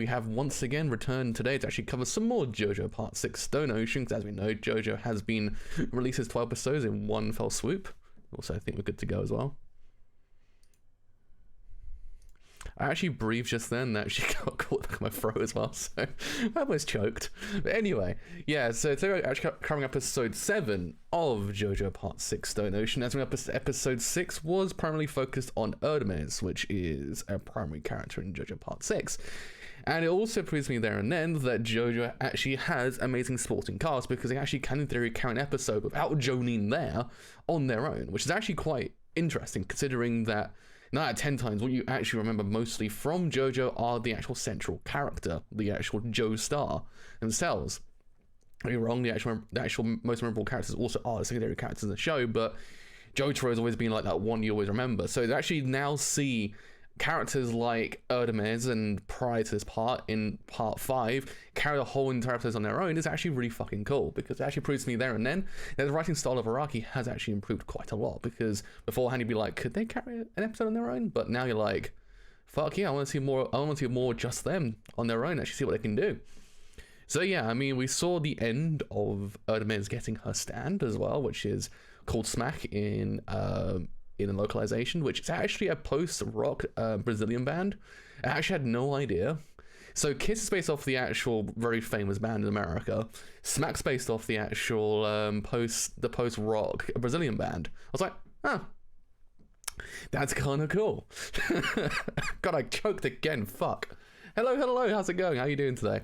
We have once again returned today to actually cover some more JoJo Part 6 Stone Ocean, because as we know, JoJo has been released as 12 episodes in one fell swoop. Also, I think we're good to go as well. I actually breathed just then, that actually got caught back in my throat as well, so I almost choked. But anyway, yeah, so today we're actually covering episode 7 of JoJo Part 6 Stone Ocean. As we know, episode 6 was primarily focused on Erdmes, which is a primary character in JoJo Part 6. And it also proves me there and then that JoJo actually has amazing supporting cast, because they actually can in theory carry an episode without Jonin there on their own, which is actually quite interesting, considering that 9 out of 10 times what you actually remember mostly from JoJo are the actual central character, the actual Jo Star themselves. Don't get me wrong, the actual most memorable characters also are the secondary characters in the show, but Jotaro has always been like that one you always remember. So to actually now see characters like Erdmes and prior to this part, in part 5, carry the whole entire episode on their own is actually really fucking cool, because it actually proves to me there and then that the writing style of Araki has actually improved quite a lot, because beforehand you'd be like, could they carry an episode on their own? But now you're like, fuck yeah, I want to see more just them on their own, actually see what they can do. So yeah, I mean, we saw the end of Erdmes getting her stand as well, which is called Smack in a localization, which is actually a post-rock Brazilian band. I actually had no idea. So Kiss is based off the actual very famous band in America. Smack's based off the actual post-rock Brazilian band. I was like, oh, that's kind of cool. God, I choked again. Fuck. Hello. How's it going? How are you doing today?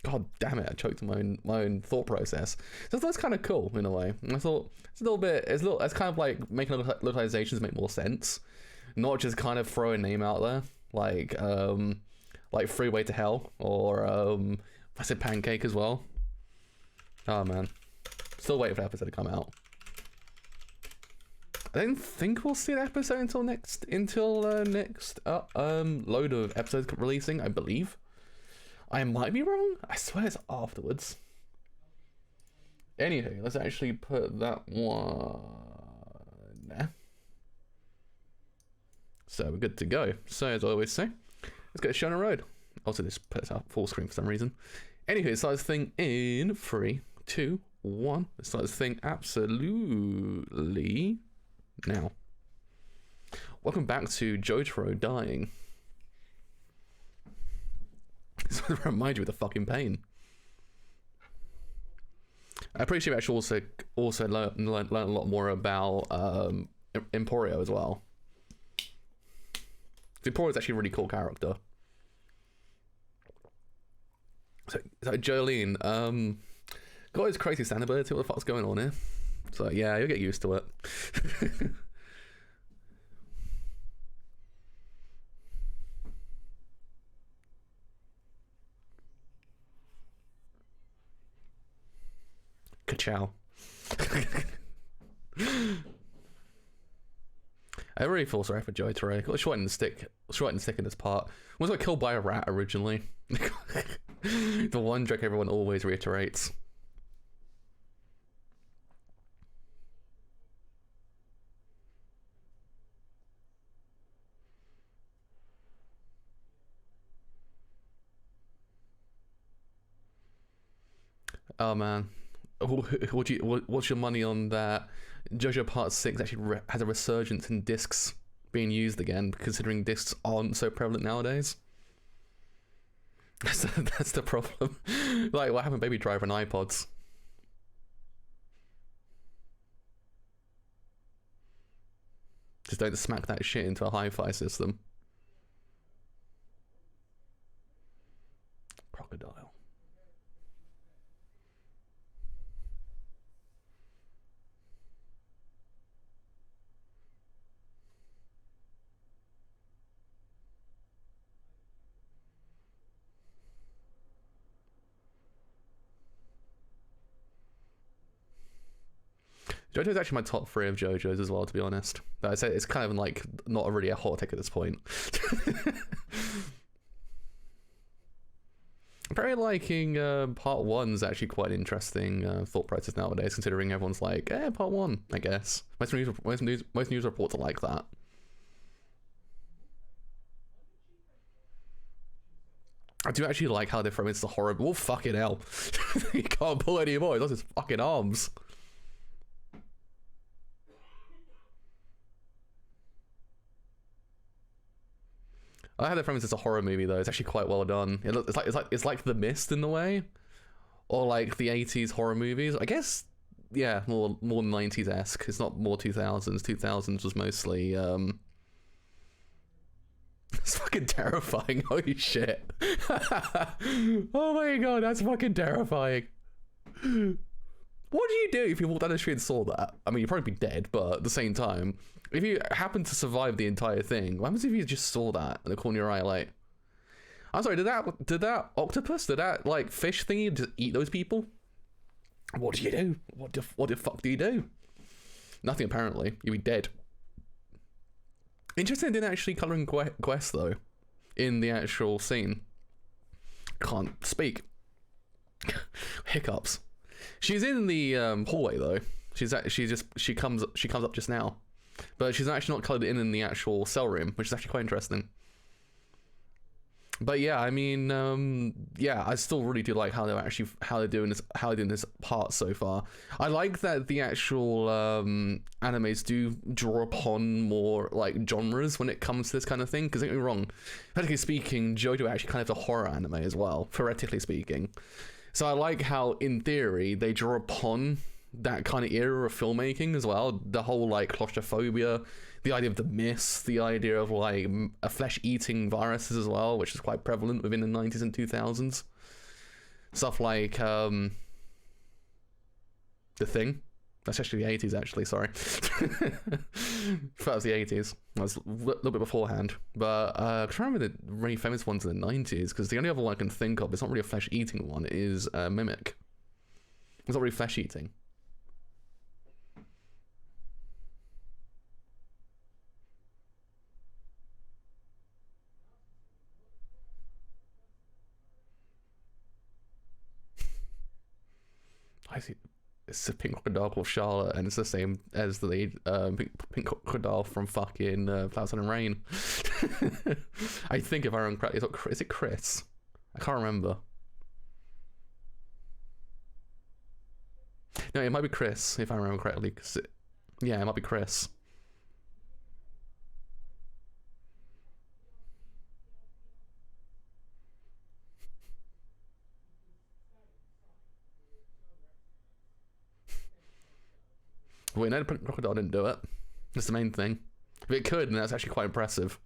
God damn it, I choked on my own thought process. So that's kind of cool in a way. I thought it's kind of like making localizations make more sense, not just kind of throw a name out there like Freeway to Hell, or I said Pancake as well. Oh man, still waiting for the episode to come out. I don't think we'll see an episode until next load of episodes releasing, I believe. I might be wrong. I swear it's afterwards. Anywho, let's actually put that one there. So we're good to go. So as I always say, let's get a show on the road. Also, this puts out full screen for some reason. Anywho, let's start this thing in 3, 2, 1. Let's start this thing absolutely now. Welcome back to Jotaro dying. So remind you of the fucking pain. I appreciate actually also learn a lot more about Emporio as well. Emporio is actually a really cool character. So Jolene, got his crazy stand ability. What the fuck's going on here? So yeah, you'll get used to it. Ka-chow. I really feel sorry for Jotaro. Got short in the stick in this part. Was got killed by a rat originally. The one joke everyone always reiterates. Oh man. What's your money on that? JoJo Part 6 actually has a resurgence in discs being used again, considering discs aren't so prevalent nowadays. That's the problem. Like, what happened to Baby Driver and iPods? Just don't smack that shit into a hi-fi system. Crocodile. JoJo is actually my top 3 of JoJo's as well, to be honest. But I say it's kind of like not really a hot take at this point. I'm very liking part 1's actually quite interesting thought process nowadays, considering everyone's like, part 1, I guess. Most news reports are like that. I do actually like how they frame it's the horror. Well, fucking hell. He can't pull anymore. He lost his fucking arms. I like how they frame it's a horror movie though. It's actually quite well done. It's like The Mist in the way, or like the 80s horror movies. I guess, yeah, more 90s-esque. It's not more 2000s. 2000s was mostly it's fucking terrifying. Holy shit. Oh my god, that's fucking terrifying. What do you do if you walked down the street and saw that? I mean, you'd probably be dead, but at the same time, if you happen to survive the entire thing, what happens if you just saw that in the corner of your eye, like... I'm sorry, did that octopus, did that, like, fish thingy just eat those people? What do you do? What the fuck do you do? Nothing, apparently. You'd be dead. Interesting, didn't actually colouring Quest, though, in the actual scene. Can't speak. Hiccups. She's in the hallway though. She comes up just now, but she's actually not coloured in the actual cell room, which is actually quite interesting. But yeah, I mean, yeah, I still really do like how they're doing this part so far. I like that the actual animes do draw upon more like genres when it comes to this kind of thing. Because don't get me wrong, practically speaking, JoJo actually kind of is a horror anime as well, theoretically speaking. So I like how, in theory, they draw upon that kind of era of filmmaking as well. The whole like claustrophobia, the idea of the mist, the idea of like a flesh-eating viruses as well, which is quite prevalent within the 90s and 2000s. Stuff like The Thing. That's actually the 80s, actually, sorry. That was the 80s. That was a little bit beforehand. But I'm trying to remember the really famous ones in the 90s, because the only other one I can think of, it's not really a flesh-eating one, is Mimic. It's not really flesh-eating. I see. It's a pink crocodile called Charlotte, and it's the same as the pink crocodile from fucking Clouds and Rain. I think if I remember correctly, is it Chris? I can't remember. No, it might be Chris if I remember correctly. Yeah, it might be Chris. Wait, no, the pink crocodile didn't do it. That's the main thing. If it could, then that's actually quite impressive.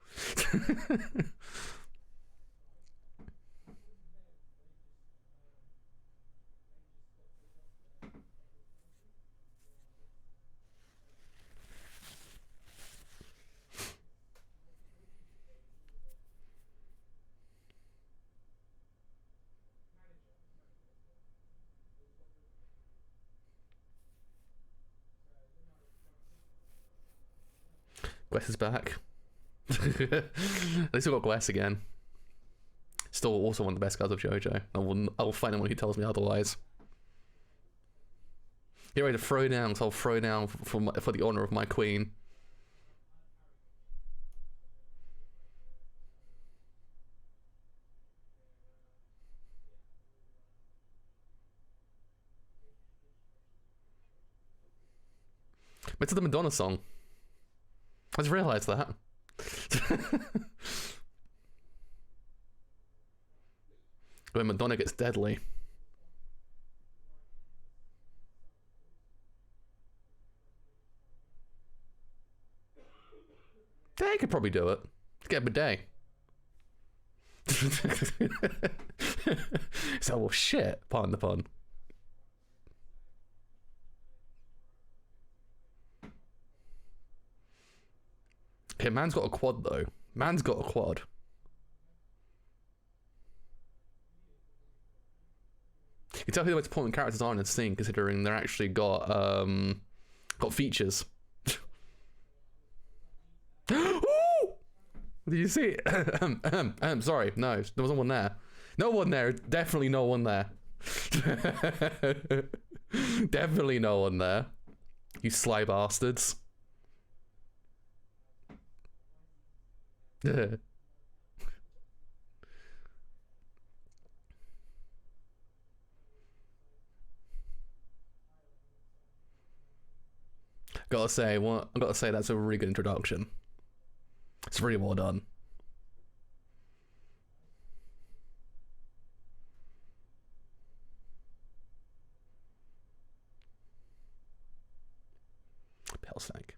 Gwess is back. At least we got Gwess again. Still also one of the best guys of JoJo. I will find anyone who tells me otherwise. Get ready to throw down, so I'll throw down for the honour of my queen. But it's the Madonna song. I just realised that. When Madonna gets deadly. They could probably do it. Get a bidet. So, well, shit. Pardon the pun. Okay, man's got a quad though. Man's got a quad. You can tell who the most important characters are in the scene, considering they're actually got features. Did you see it? Sorry, no, there wasn't one there. No one there. Definitely no one there. Definitely no one there. You sly bastards. Gotta say, well, I gotta say that's a really good introduction. It's really well done. Pale snake.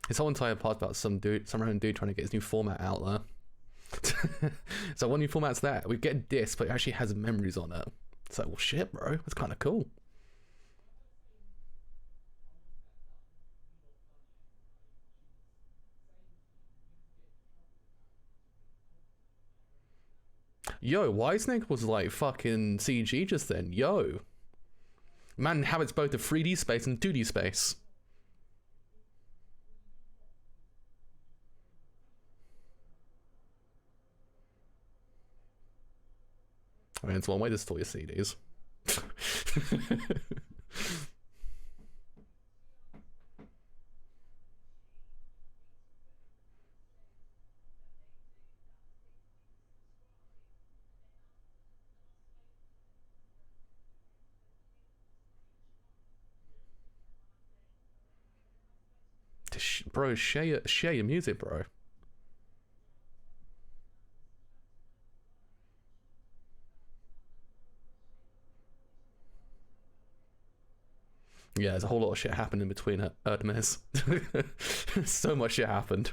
His whole entire part about some random dude trying to get his new format out there. So one new format's that we get disc, but it actually has memories on it. It's like, well, shit, bro, that's kind of cool. Yo, Snake was like fucking CG just then. Yo, man inhabits both the 3D space and 2D space. I mean, it's one way to store your CDs. Bro, share your music, bro. Yeah, there's a whole lot of shit happened in between Erdmes. So much shit happened.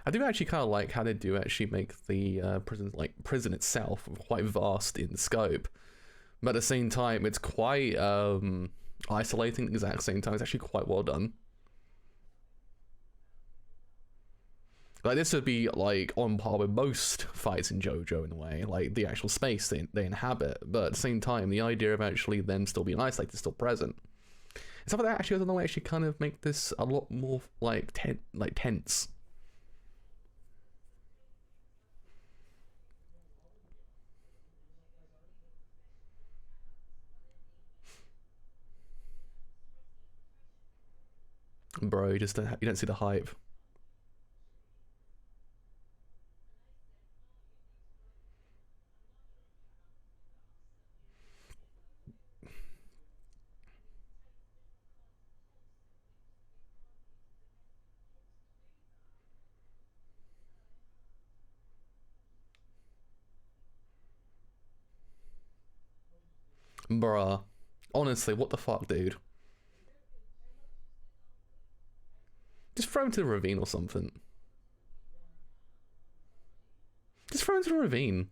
I do actually kind of like how they do actually make the prison itself quite vast in scope, but at the same time it's quite isolating. At the exact same time, it's actually quite well done. Like this would be like on par with most fights in JoJo in a way, like the actual space they inhabit, but at the same time, the idea of actually them still being isolated is still present. Stuff like that actually, I don't know, actually kind of make this a lot more like tense. Bro, you just don't see the hype. Bruh. Honestly, what the fuck, dude? Just throw him to the ravine or something. Just throw him to the ravine.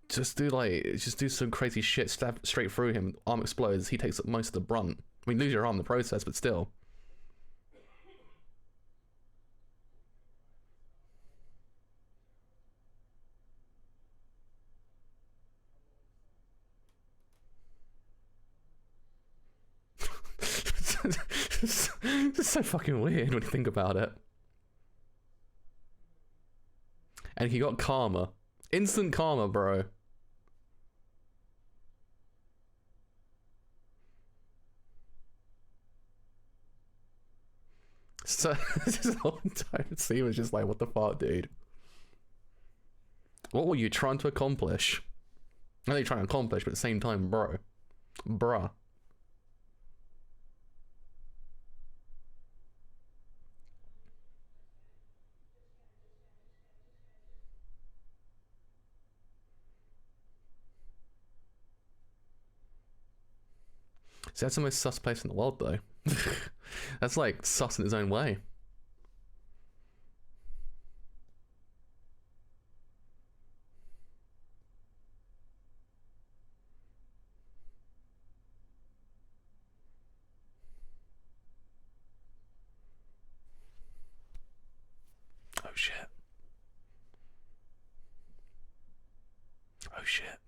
Just do some crazy shit, stab straight through him, arm explodes, he takes up most of the brunt. I mean, lose your arm in the process, but still. It's so fucking weird when you think about it. And he got karma. Instant karma, bro. So this whole entire scene was just like, what the fuck, dude? What were you trying to accomplish? I know you're trying to accomplish, but at the same time, bro. Bruh. See, that's the most sus place in the world, though. That's like sus in its own way. Oh shit. Oh shit.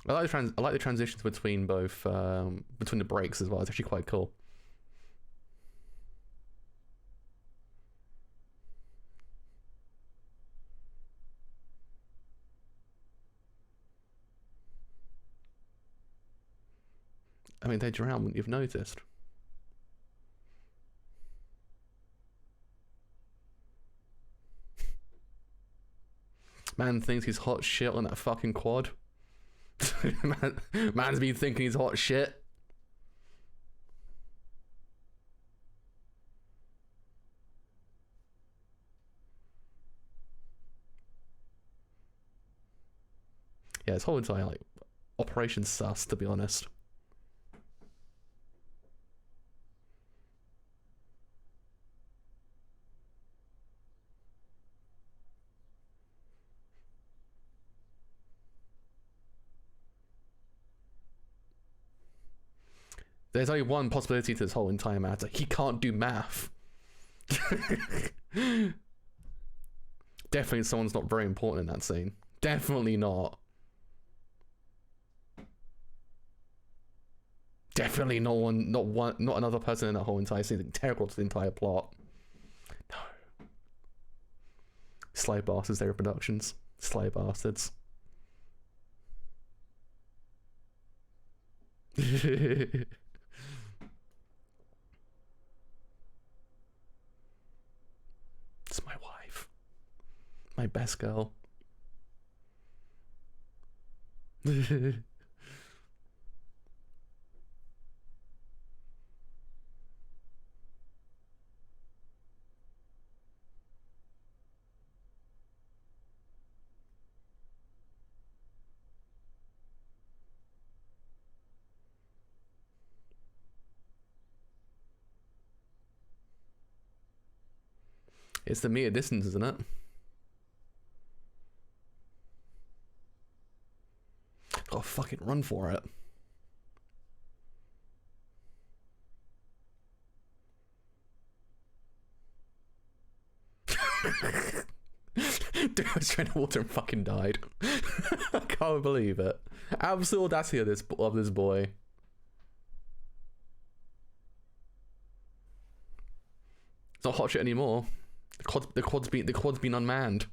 I like the transitions between both between the breaks as well. It's actually quite cool. I mean, they drown, wouldn't you've noticed? Man thinks he's hot shit on that fucking quad. Man's been thinking he's hot shit. Yeah, this whole entire like Operation Sus, to be honest. There's only one possibility to this whole entire matter. He can't do math. Definitely someone's not very important in that scene. Definitely not. Definitely not another person in that whole entire scene. Integral to the entire plot. No. Sly bastards, their productions. Sly bastards. It's my wife. My best girl. It's the mere distance, isn't it? Gotta fucking run for it. Dude was trying to water and fucking died. I can't believe it. Absolute audacity of this boy. It's not hot shit anymore. The quad's been unmanned.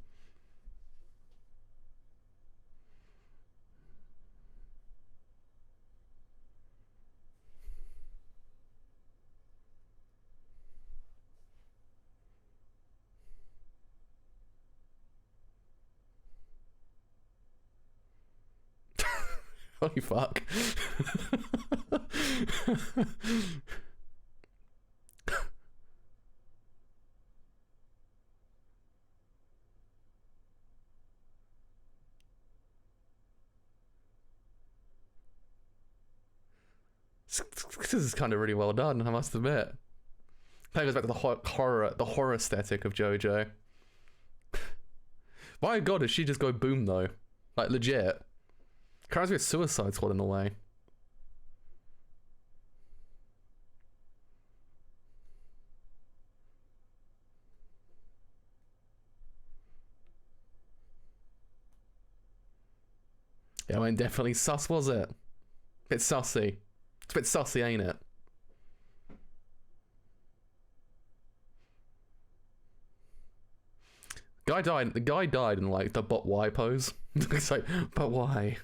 Holy fuck. This is kind of really well done, I must admit. That goes back to the horror aesthetic of JoJo. My god, did she just go boom though? Like legit. Reminds me of Suicide Squad in a way. Yeah, I mean, definitely sus, was it? Bit sussy. It's a bit sussy, ain't it? The guy died in like the but why pose. It's like, but why?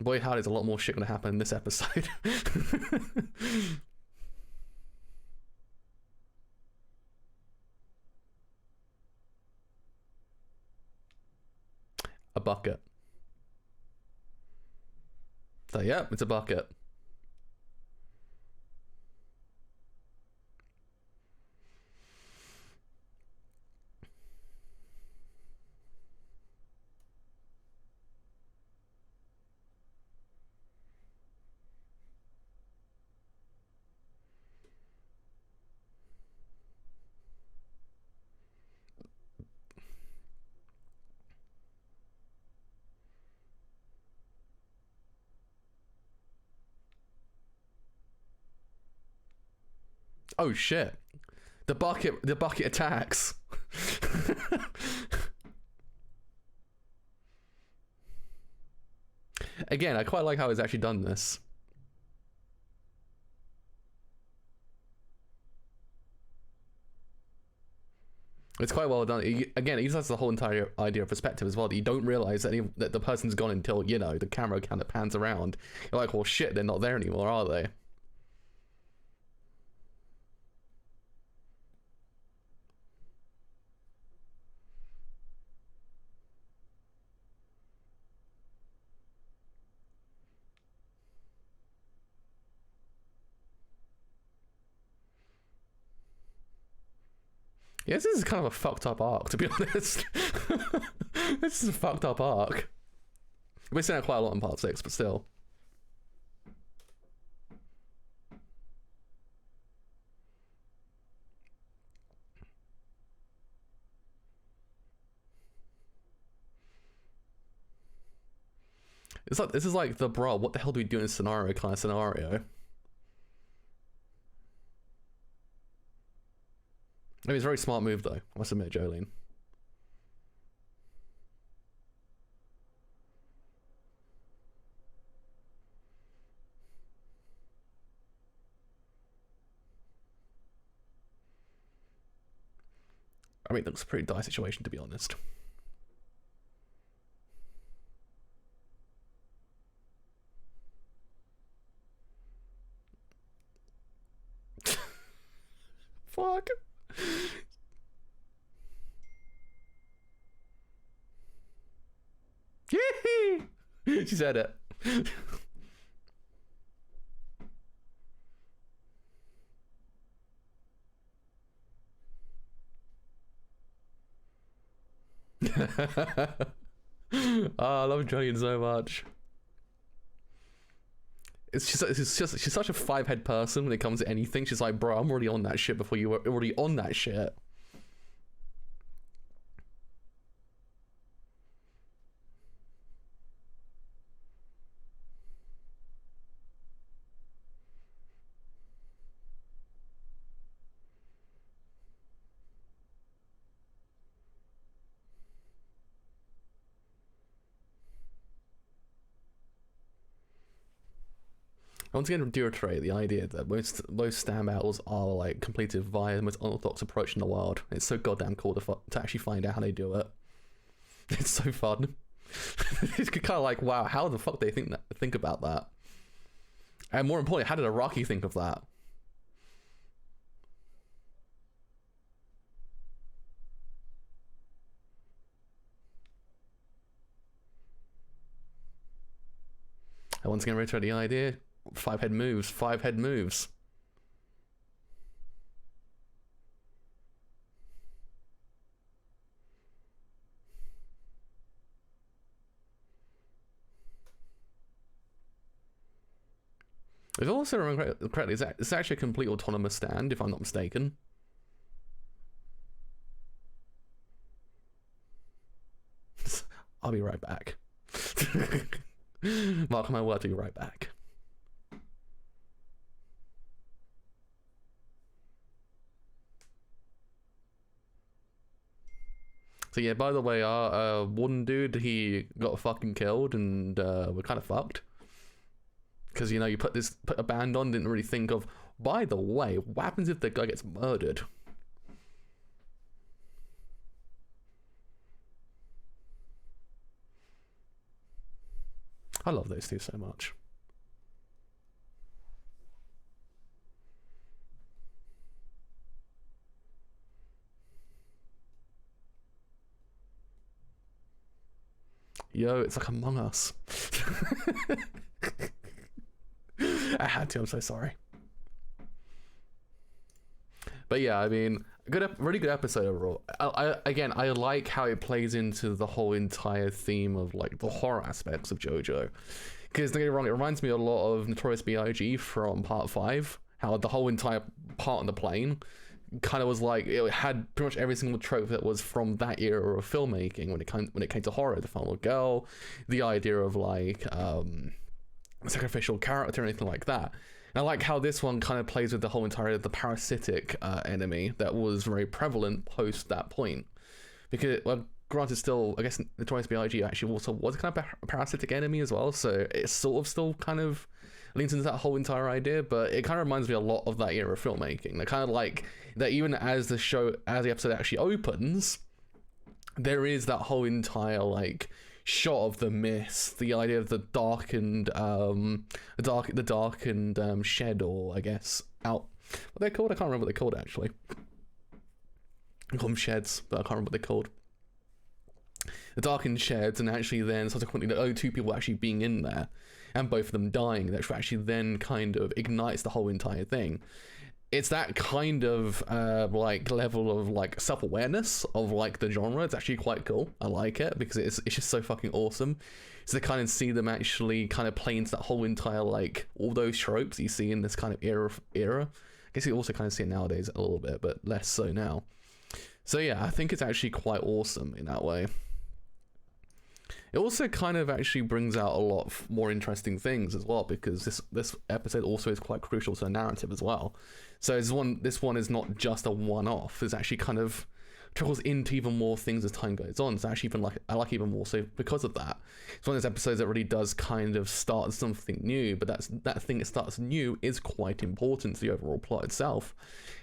Boy, howdy, there's a lot more shit gonna happen in this episode. A bucket. So, yeah, it's a bucket. Oh shit. The bucket attacks. Again, I quite like how he's actually done this. It's quite well done. Again, it uses the whole entire idea of perspective as well, that you don't realize that the person's gone until, you know, the camera kind of pans around. You're like, well, shit, they're not there anymore, are they? Yeah, this is kind of a fucked up arc, to be honest. This is a fucked up arc. We're seeing it quite a lot in part 6, but still. It's like, this is like the bro, what the hell do we do in this scenario kind of scenario. I mean, it's a very smart move, though. I must admit, Jolene. I mean, it looks a pretty dire situation, to be honest. Fuck. Yay! She said it. Oh, I love Johnny so much. She's such a five-head person when it comes to anything. She's like, bro, I'm already on that shit before you were already on that shit. Once again, with Dulcet, the idea that most stand battles are like completed via the most unorthodox approach in the world. It's so goddamn cool to actually find out how they do it. It's so fun. It's kind of like, wow, how the fuck do they think about that? And more importantly, how did Araki think of that? And once again, reiterate the idea. Five-head moves. Five-head moves. If I also remember correctly, it's actually a complete autonomous stand, if I'm not mistaken. I'll be right back. Mark my word, I'll be right back. So yeah, by the way, our warden dude, he got fucking killed, and we're kind of fucked. Because, you know, you put a band on, didn't really think of, by the way, what happens if the guy gets murdered? I love those two so much. Yo, it's like Among Us. I had to, I'm so sorry. But yeah, I mean, really good episode overall. I like how it plays into the whole entire theme of like the horror aspects of JoJo. Because don't get me wrong, it reminds me a lot of Notorious B.I.G. from Part 5. How the whole entire part on the plane kind of was like, it had pretty much every single trope that was from that era of filmmaking when it came to horror. The final girl, the idea of like sacrificial character, anything like that. And I like how this one kind of plays with the whole entire the parasitic enemy that was very prevalent post that point. Because, well, granted, still, I guess Notorious B.I.G. actually also was kind of a parasitic enemy as well, so it sort of still kind of leans into that whole entire idea, but it kind of reminds me a lot of that era of filmmaking. They're kind of like that, even as the episode actually opens, there is that whole entire like shot of the mist, the idea of the darkened shed, or I guess out, what they're called, I can't remember what they're called actually. I call them sheds, but I can't remember what they're called. The darkened sheds, and actually then subsequently the only two people actually being in there, and both of them dying, that actually then kind of ignites the whole entire thing. It's that kind of like level of like self-awareness of like the genre. It's actually quite cool. I like it because it's just so fucking awesome. So to kind of see them actually kind of play into that whole entire like all those tropes you see in this kind of era. I guess you also kind of see it nowadays a little bit, but less so now. So yeah, I think it's actually quite awesome in that way. It also kind of actually brings out a lot more interesting things as well, because this episode also is quite crucial to the narrative as well. So this one is not just a one-off. It's actually kind of trickles into even more things as time goes on. So actually I like even more so because of that. It's one of those episodes that really does kind of start something new, but that thing that starts new is quite important to the overall plot itself.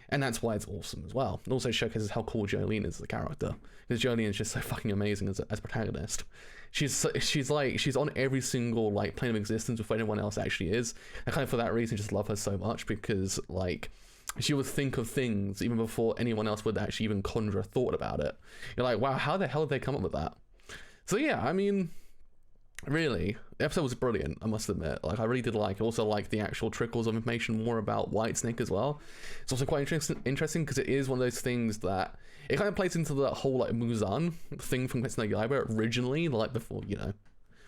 And that's why it's awesome as well. It also showcases how cool Jolene is as a character, because Jolene is just so fucking amazing as a protagonist. She's on every single like plane of existence before anyone else actually is. I kind of for that reason just love her so much, because like she would think of things even before anyone else would actually even conjure a thought about it. You're like, wow, how the hell did they come up with that? So yeah, I mean, really, the episode was brilliant, I must admit. Like, I really did like it. Also like the actual trickles of information more about Whitesnake as well. It's also quite interesting because it is one of those things that it kind of plays into that whole like Muzan thing from Kimetsu no Yaiba originally, like before, you know,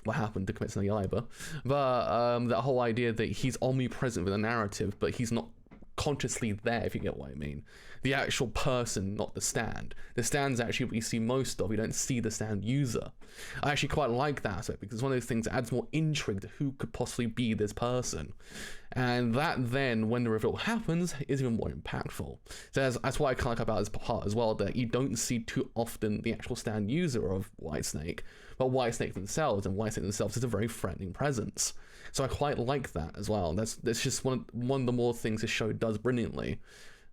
what happened to Kimetsu no Yaiba. But that whole idea that he's omnipresent with a narrative, but he's not consciously there, if you get what I mean. The actual person, not the stand. The stand's actually what you see most of. You don't see the stand user. I actually quite like that aspect, because it's one of those things that adds more intrigue to who could possibly be this person. And that then, when the reveal happens, is even more impactful. So that's what I kind of like about this part as well, that you don't see too often the actual stand user of Whitesnake, but Whitesnake themselves, and Whitesnake themselves is a very threatening presence. So I quite like that as well. That's just one of the more things this show does brilliantly.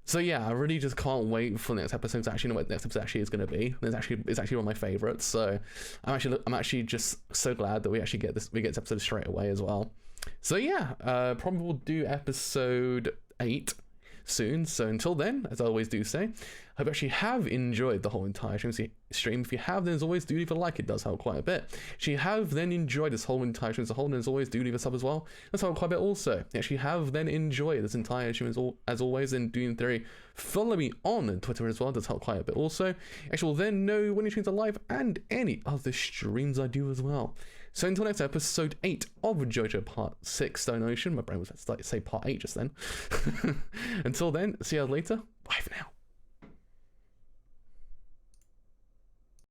So yeah, I really just can't wait for the next episode to actually know what the next episode actually is going to be. It's actually one of my favorites. So I'm actually just so glad that we get this episode straight away as well. So yeah, probably we'll do episode 8 soon. So until then, as I always do say, I hope you actually have enjoyed the whole entire stream. If you have, then as always, do leave a like. It does help quite a bit. If you have then enjoyed this whole entire stream as a whole, then as always, do leave a sub as well. That's helped quite a bit also. If you have then enjoyed this entire stream as always, then do in theory follow me on Twitter as well. It does help quite a bit also. Actually, will then know when your streams are live and any other streams I do as well. So until next episode 8 of JoJo Part 6 Stone Ocean. My brain was about to say Part 8 just then. Until then, see you later. Bye for now.